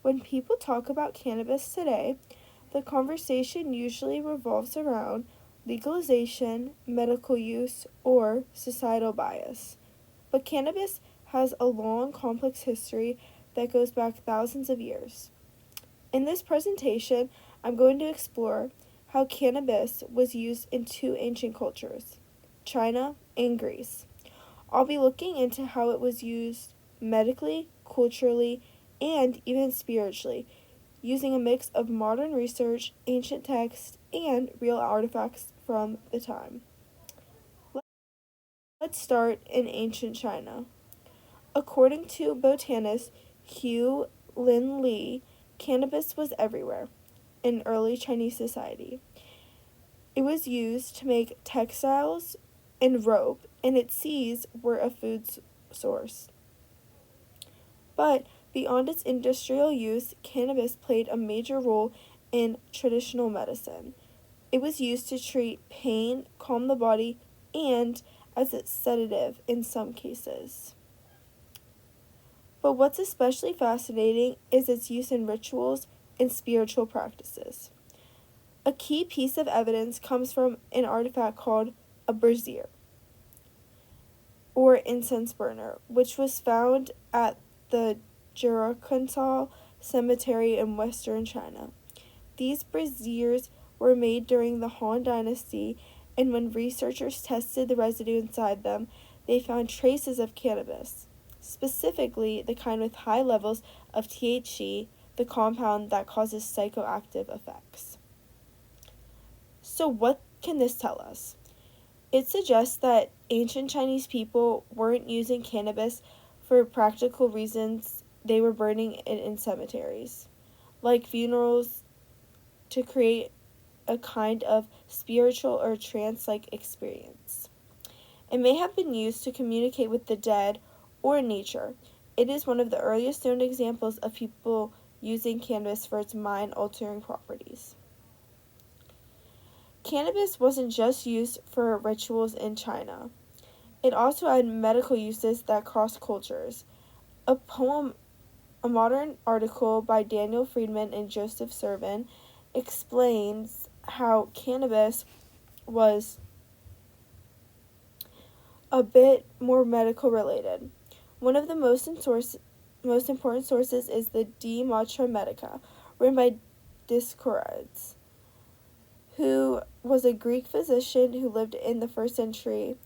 When people talk about cannabis today, the conversation usually revolves around legalization, medical use, or societal bias. But cannabis has a long, complex history that goes back thousands of years. In this presentation, I'm going to explore how cannabis was used in two ancient cultures, China and Greece. I'll be looking into how it was used medically, culturally, and even spiritually, using a mix of modern research, ancient texts, and real artifacts from the time. Let's start in ancient China. According to botanist Hugh Lin Li, cannabis was everywhere in early Chinese society. It was used to make textiles and rope, and its seeds were a food source. But beyond its industrial use, cannabis played a major role in traditional medicine. It was used to treat pain, calm the body, and as a sedative in some cases. But what's especially fascinating is its use in rituals and spiritual practices. A key piece of evidence comes from an artifact called a brazier, or incense burner, which was found at the Jericho Cemetery in western China. These braziers were made during the Han Dynasty, and when researchers tested the residue inside them, they found traces of cannabis, specifically the kind with high levels of THC, the compound that causes psychoactive effects. So, what can this tell us? It suggests that ancient Chinese people weren't using cannabis for practical reasons. They were burning it in cemeteries, like funerals, to create a kind of spiritual or trance-like experience. It may have been used to communicate with the dead or nature. It is one of the earliest known examples of people using cannabis for its mind-altering properties. Cannabis wasn't just used for rituals in China. It also had medical uses that crossed cultures. A modern article by Daniel Friedman and Joseph Servin explains how cannabis was a bit more medical related. One of the most important sources is the De Matra Medica, written by Dioscorides, who was a Greek physician who lived in the 1st century.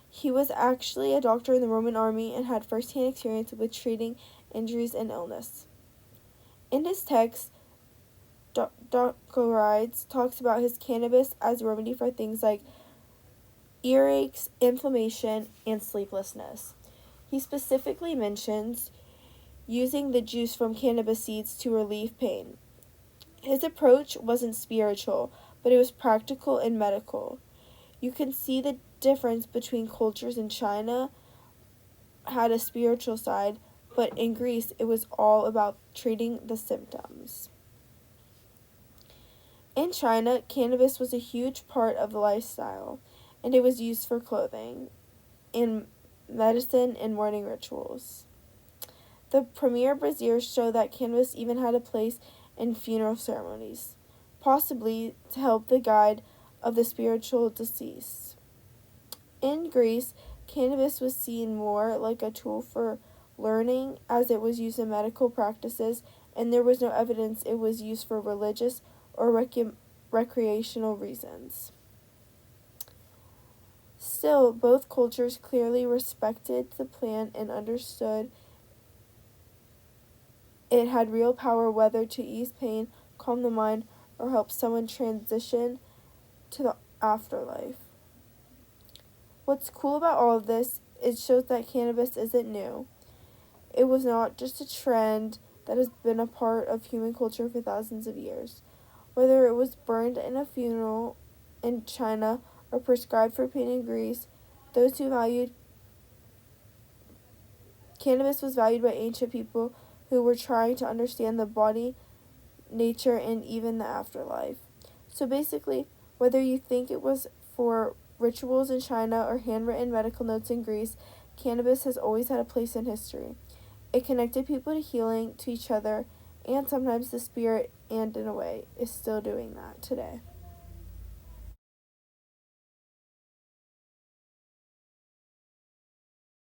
He was actually a doctor in the Roman army and had first-hand experience with treating injuries and illness. In his text, Dioscorides talks about his cannabis as a remedy for things like earaches, inflammation, and sleeplessness. He specifically mentions using the juice from cannabis seeds to relieve pain. His approach wasn't spiritual, but it was practical and medical. You can see the difference between cultures. In China had a spiritual side, but in Greece it was all about treating the symptoms. In China, cannabis was a huge part of the lifestyle, and it was used for clothing, in medicine, and morning rituals. The premier braziers show that cannabis even had a place in funeral ceremonies, possibly to help the guide of the spiritual deceased. In Greece, cannabis was seen more like a tool for learning, as it was used in medical practices, and there was no evidence it was used for religious or recreational reasons. Still, both cultures clearly respected the plant and understood it had real power, whether to ease pain, calm the mind, or help someone transition to the afterlife. What's cool about all of this, it shows that cannabis isn't new. It was not just a trend that has been a part of human culture for thousands of years. Whether it was burned in a funeral in China or prescribed for pain in Greece, those who valued cannabis was valued by ancient people who were trying to understand the body, nature, and even the afterlife. So basically, whether you think it was for rituals in China or handwritten medical notes in Greece, cannabis has always had a place in history. It connected people to healing, to each other, and sometimes the spirit, and in a way, is still doing that today.